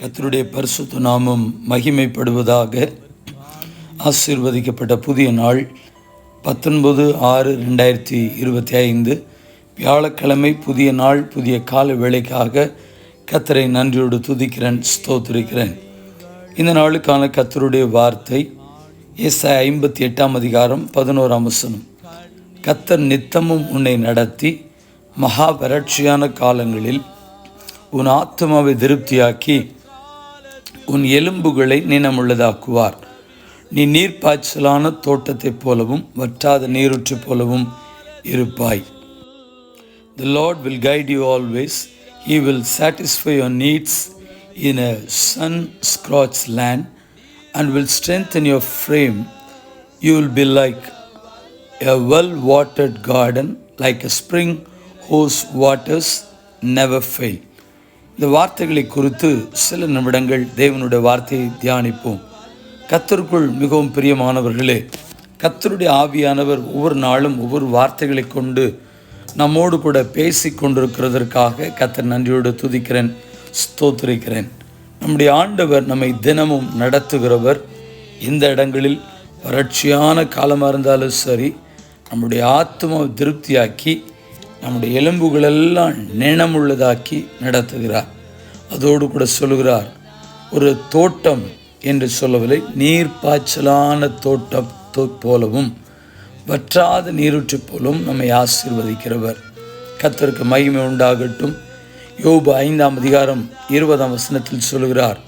கர்த்தருடைய பரிசுத்த நாமம் மகிமைப்படுவதாக. ஆசீர்வதிக்கப்பட்ட புதிய நாள் 19/6/2025 வியாழக்கிழமை. புதிய நாள், புதிய கால வேளைக்காக கர்த்தரை நன்றியோடு துதிக்கிறேன், ஸ்தோத்திரிக்கிறேன். இந்த நாளுக்கான கர்த்தருடைய வார்த்தை ஏசாயா 58:11. கர்த்தர் நித்தமும் உன்னை நடத்தி மகா வறட்சியான காலங்களில் உன் ஆத்துமாவை திருப்தியாக்கி உன் எலும்புகளை நினமுள்ளதாக்குவார். நீ நீர்ப்பாய்ச்சலான தோட்டத்தைப் போலவும் வற்றாத நீரூற்று போலவும் இருப்பாய். The Lord will guide you always. He will satisfy your needs in a sun-scorched land and will strengthen your frame. You will be like a well-watered garden, like a spring whose waters never fail. இந்த வார்த்தைகளை குறித்து சில நிமிடங்கள் தேவனுடைய வார்த்தையை தியானிப்போம். கர்த்தருக்குள் மிகவும் பிரியமானவர்களே, கர்த்தருடைய ஆவியானவர் ஒவ்வொரு நாளும் ஒவ்வொரு வார்த்தைகளை கொண்டு நம்மோடு கூட பேசி கொண்டிருக்கிறதற்காக கர்த்தர் நன்றியோடு துதிக்கிறேன், ஸ்தோத்திரிக்கிறேன். நம்முடைய ஆண்டவர் நம்மை தினமும் நடத்துகிறவர். எந்த இடங்களில் வறட்சியான காலமாக இருந்தாலும் சரி, நம்முடைய ஆத்மாவை திருப்தியாக்கி நம்முடைய எலும்புகளெல்லாம் நினமுள்ளதாக்கி நடத்துகிறார். அதோடு கூட சொல்கிறார், ஒரு தோட்டம் என்று சொல்லவில்லை, நீர்ப்பாய்ச்சலான தோட்டம் போலவும் வற்றாத நீரூற்று போலவும் நம்மை ஆசீர்வதிக்கிறவர். கர்த்தருக்கு மகிமை உண்டாகட்டும். யோபு 5:20 சொல்கிறார்,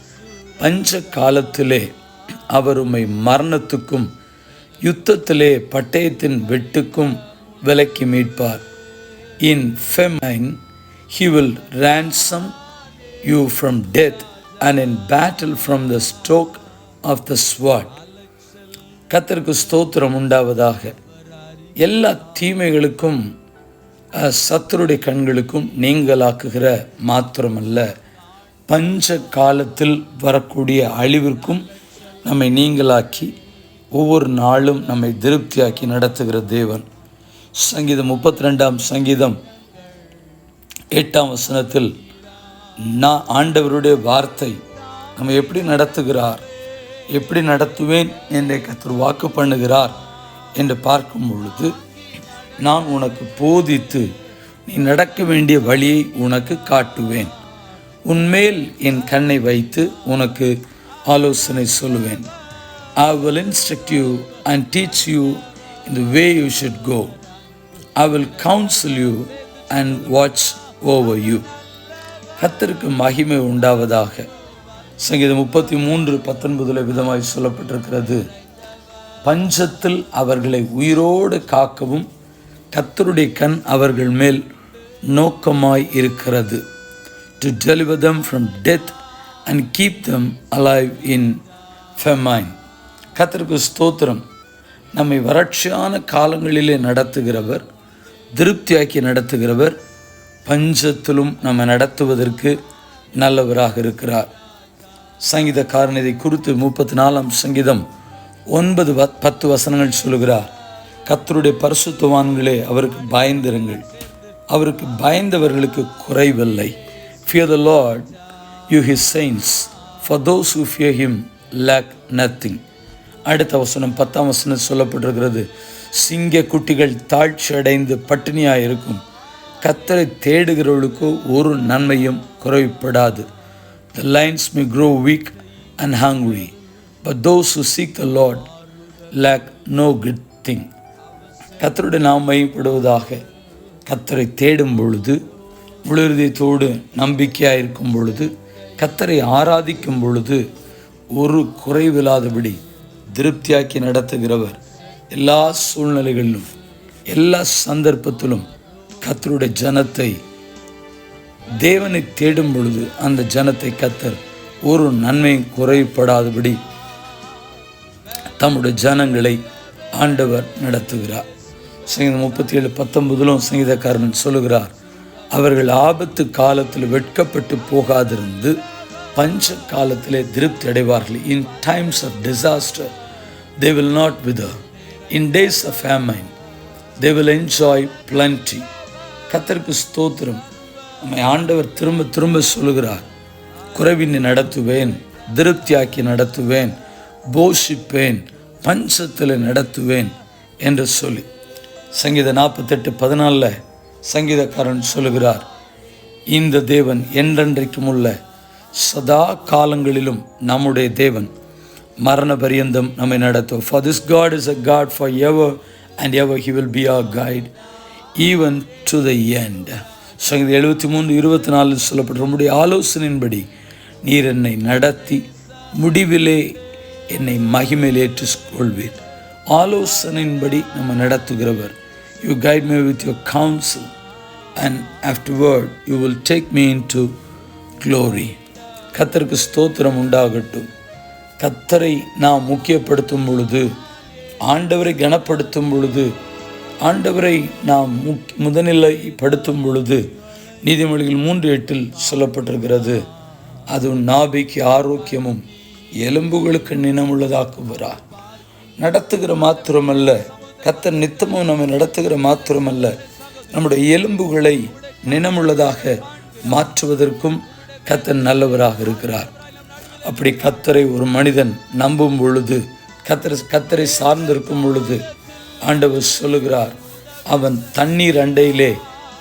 பஞ்ச காலத்திலே அவர் உம்மை மரணத்துக்கும் யுத்தத்திலே பட்டயத்தின் வெட்டுக்கும் விலக்கி மீட்பார். In famine he will ransom you from death, and in battle from the stroke of the sword. கர்த்தருக்கு ஸ்தோத்திரம் உண்டாவதாக. எல்லா தீமைகளுக்கும் சத்துருடைய கண்களுக்கும் நீங்களாக்குகிற மாத்திரமல்ல, பஞ்ச காலத்தில் வரக்கூடிய அழிவிற்கும் நம்மை நீங்களாக்கி ஒவ்வொரு நாளும் நம்மை திருப்தியாக்கி நடத்துகிற தேவன். சங்கீதம் 32:8 நான் ஆண்டவருடைய வார்த்தை நம்ம எப்படி நடத்துகிறார், எப்படி நடத்துவேன் என்று கர்த்தர் வாக்கு பண்ணுகிறார் என்று பார்க்கும் பொழுது, நான் உனக்கு போதித்து நீ நடக்க வேண்டிய வழியை உனக்கு காட்டுவேன். உன்மேல் என் கண்ணை வைத்து உனக்கு ஆலோசனை சொல்லுவேன். I will instruct you and teach you in the way you should go. I will counsel you and watch over you. கர்த்தருக்கு மகிமை உண்டாவதாக. சங்கீதம் 33:19 விதமாய் சொல்லப்பட்டிருக்கிறது, பஞ்சத்தில் அவர்களை உயிரோடு காக்கவும் கர்த்தருடைய கண் அவர்கள் மேல் நோக்கமாய் இருக்கிறது. To deliver them from death and keep them alive in famine. கர்த்தருக்கு ஸ்தோத்திரம். நம்மை வறட்சியான காலங்களிலே நடத்துகிறவர், திருப்தியாக்கி நடத்துகிறவர், பஞ்சத்திலும் நம்ம நடத்துவதற்கு நல்லவராக இருக்கிறார். சங்கீதக்காரன் இதை குறித்து 34 சங்கீதம் 9-10 சொல்லுகிறார், கர்த்தருடைய பரிசுத்தவான்களே அவருக்கு பயந்திருங்கள், அவருக்கு பயந்தவர்களுக்கு குறைவில்லை. Fear the Lord, you his saints, for those who fear him lack nothing. அடுத்த வசனம் 10 சொல்லப்பட்டிருக்கிறது, சிங்க குட்டிகள் தாழ்ச்சி அடைந்து பட்டினியாக இருக்கும், கர்த்தரை தேடுகிறவர்களுக்கு ஒரு நன்மையும் குறைப்படாது. The lions may grow weak and hungry, but those who seek the Lord lack no good thing. கர்த்தருடைய நாமம் மகிமைப்படுவதாக. கர்த்தரை தேடும் பொழுது, முழு இதயத்தோடு நம்பிக்கையாக இருக்கும் பொழுது, கர்த்தரை ஆராதிக்கும் பொழுது ஒரு குறைவில்லாதபடி திருப்தியாக்கி நடத்துகிறவர். எல்லா சூழ்நிலைகளிலும் எல்லா சந்தர்ப்பத்திலும் கர்த்தருடைய ஜனத்தை, தேவனை தேடும் பொழுது அந்த ஜனத்தை கர்த்தர் ஒரு நன்மையும் குறைப்படாதபடி தம்முடைய ஜனங்களை ஆண்டவர் நடத்துகிறார். சங்கீதம் 37:19 சங்கீதக்காரன் சொல்லுகிறார், அவர்கள் ஆபத்து காலத்தில் வெட்கப்பட்டு போகாதிருந்து பஞ்ச காலத்திலே திருப்தி அடைவார்கள். In times of disaster they will not wither. In days of famine they will enjoy plenty. கர்த்தருக்கு ஸ்தோத்திரம். நம்மை ஆண்டவர் திரும்ப திரும்ப சொல்லுகிறார், குறைவின்றி நடத்துவேன், திருப்தியாக்கி நடத்துவேன், போஷிப்பேன், பஞ்சத்தில் நடத்துவேன் என்று சொல்லி சங்கீதம் 48:14 சங்கீதக்காரன் சொல்லுகிறார், இந்த தேவன் என்றென்றைக்கும் உள்ள சதா காலங்களிலும் நம்முடைய தேவன், மரண பரியந்தம் நம்மை நடத்தும். For this God is a God forever and ever. He will be our guide even to the end. சங்கீதம் 73:24 சொல்லப்பட்ட நம்முடைய ஆலோசனையின்படி நீர் என்னை நடத்தி முடிவிலே என்னை மகிமையில் ஏற்றுக் கொள்வீர். ஆலோசனையின்படி நம்ம நடத்துகிறவர். You guide me with your counsel and afterward you will take me into glory. கர்த்தருக்கு ஸ்தோத்திரம் உண்டாகட்டும். கர்த்தரை நாம் முக்கியப்படுத்தும் பொழுது, ஆண்டவரை கனப்படுத்தும் பொழுது, ஆண்டவரை நாம் முதநிலைப்படுத்தும் பொழுது, நீதிமொழிகள் 3:8 சொல்லப்பட்டிருக்கிறது, அது நாபிக்கு ஆரோக்கியமும் எலும்புகளுக்கு நினமுள்ளதாக்குகிறார். நடத்துகிற மாத்திரமல்ல, கர்த்தர் நித்தமும் நம்மை நடத்துகிற மாத்திரமல்ல, நம்முடைய எலும்புகளை நினமுள்ளதாக மாற்றுவதற்கும் கர்த்தர் நல்லவராக இருக்கிறார். அப்படி கர்த்தரை ஒரு மனிதன் நம்பும் பொழுது, கர்த்தரை சார்ந்திருக்கும் பொழுது, ஆண்டவர் சொல்லுகிறார், அவன் தண்ணீர் அண்டையிலே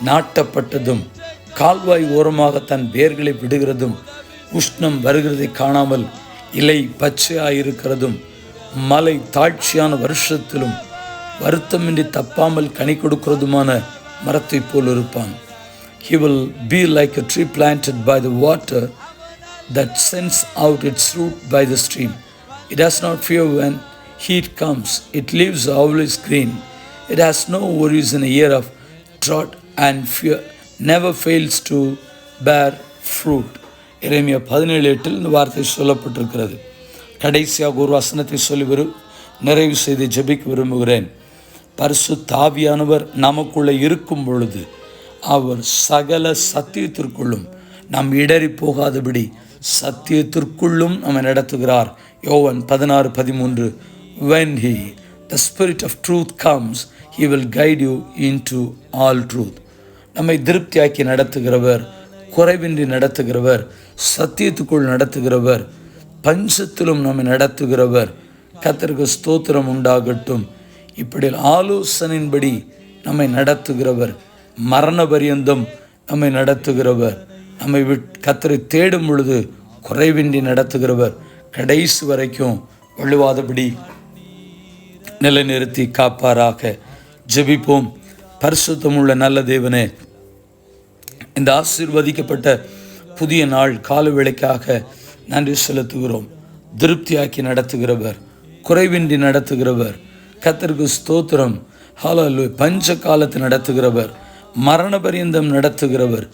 நாட்டப்பட்டதும் கால்வாய் ஓரமாக தன் வேர்களை விடுகிறதும், உஷ்ணம் வருகிறதை காணாமல் இலை பச்சையாயிருக்கிறதும், மலை தாழ்ச்சியான வருஷத்திலும் வருத்தமின்றி தப்பாமல் கனி கொடுக்கிறதுமான மரத்தை போல் இருப்பான். He will be like a tree planted by the water that sends out its root by the stream. It does not fear when heat comes. It lives always green. It has no worries in a year of drought and fear never fails to bear fruit. எரேமியா 17:8 இந்த வார்த்தை சொல்லப்பட்டிருக்கிறது. கடைசியாக ஒரு வசனத்தை சொல்லி நிறைவு செய்து ஜெபிக்க விரும்புகிறேன். பரிசுத்த ஆவியானவர் நமக்குள்ளே இருக்கும் பொழுது அவர் சகல சத்தியத்திற்குள்ளும் நாம் இடறி போகாதபடி சத்தியத்திற்குள்ளும் நம்மை நடத்துகிறார். யோவான் 16:13 When the spirit of truth comes, he will guide you into all truth. நம்மை திருப்தியாக்கி நடத்துகிறவர், குறைவின்றி நடத்துகிறவர், சத்தியத்துக்குள் நடத்துகிறவர், பஞ்சத்திலும் நம்மை நடத்துகிறவர். கர்த்தருக்கு ஸ்தோத்திரம் உண்டாகட்டும். இப்படி ஆலோசனையின்படி நம்மை நடத்துகிறவர், மரண பரியந்தம் நம்மை நடத்துகிறவர், நம்மை கர்த்தரை தேடும் பொழுது குறைவின்றி நடத்துகிறவர், கடைசி வரைக்கும் வழுவாதபடி நிலைநிறுத்தி காப்பாராக. ஜெபிப்போம். பரிசுத்தமுள்ள நல்ல தேவனே, இந்த ஆசீர்வதிக்கப்பட்ட புதிய நாள் கால வேளைக்காக நன்றி செலுத்துகிறோம். திருப்தியாக்கி நடத்துகிறவர், குறைவின்றி நடத்துகிறவர், கர்த்தருக்கு ஸ்தோத்திரம். ஹல்லேலூயா. பஞ்ச காலத்தை நடத்துகிறவர், மரண பரியந்தம் நடத்துகிறவர்,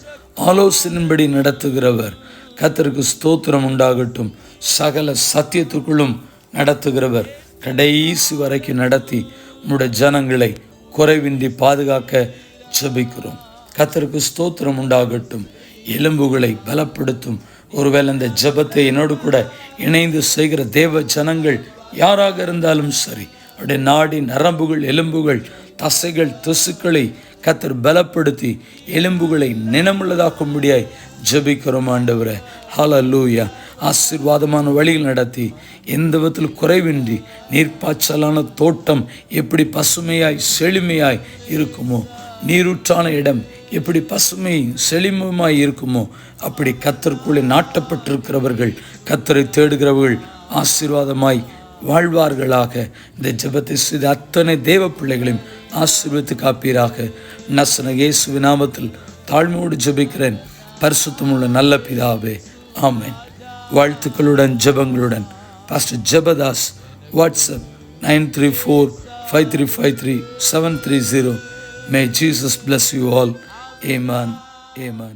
ஆலோசனையின்படி நடத்துகிறவர். கர்த்தருக்கு ஸ்தோத்திரம் உண்டாகட்டும். சகல சத்தியத்துக்குள்ளும் நடத்துகிறவர், கடைசி வரைக்கும் நடத்தி உம்முடைய ஜனங்களை குறைவின்றி பாதுகாக்க ஜெபிக்கிறோம். கர்த்தருக்கு ஸ்தோத்திரம் உண்டாகட்டும். எலும்புகளை பலப்படுத்தும். ஒருவேளை இந்த ஜெபத்தை என்னோடு கூட இணைந்து செய்கிற தேவ ஜனங்கள் யாராக இருந்தாலும் சரி, அவருடைய நாடி நரம்புகள், எலும்புகள், தசைகள், திசுக்களை கர்த்தர் பலப்படுத்தி எலும்புகளை நினமுள்ளதாக்கும்படியாய் ஜெபிக்கிறோம் ஆண்டவரே. ஹல்லேலூயா. ஆசீர்வாதமான வழியில் நடத்தி எந்த விதத்தில் குறைவின்றி நீர்ப்பாய்ச்சலான தோட்டம் எப்படி பசுமையாய் செழுமையாய் இருக்குமோ, நீரூற்றான இடம் எப்படி பசுமை செழிமையாய் இருக்குமோ, அப்படி கர்த்தருக்குள்ளே நாட்டப்பட்டிருக்கிறவர்கள், கர்த்தரை தேடுகிறவர்கள் ஆசீர்வாதமாய் வாழ்வார்களாக. இந்த ஜெபத்தை செய்த அத்தனை தேவ பிள்ளைகளையும் ஆசீர்வதித்து காப்பீராக. நசன இயேசுவின் நாமத்தில் தாழ்மையோடு ஜெபிக்கிறேன் பரிசுத்தமுள்ள நல்ல பிதாவே, ஆமென். வாழ்த்துக்களுடன் ஜெபங்களுடன் pastor Jebadas. WhatsApp 9345353 730. May Jesus bless you all. Amen. Amen.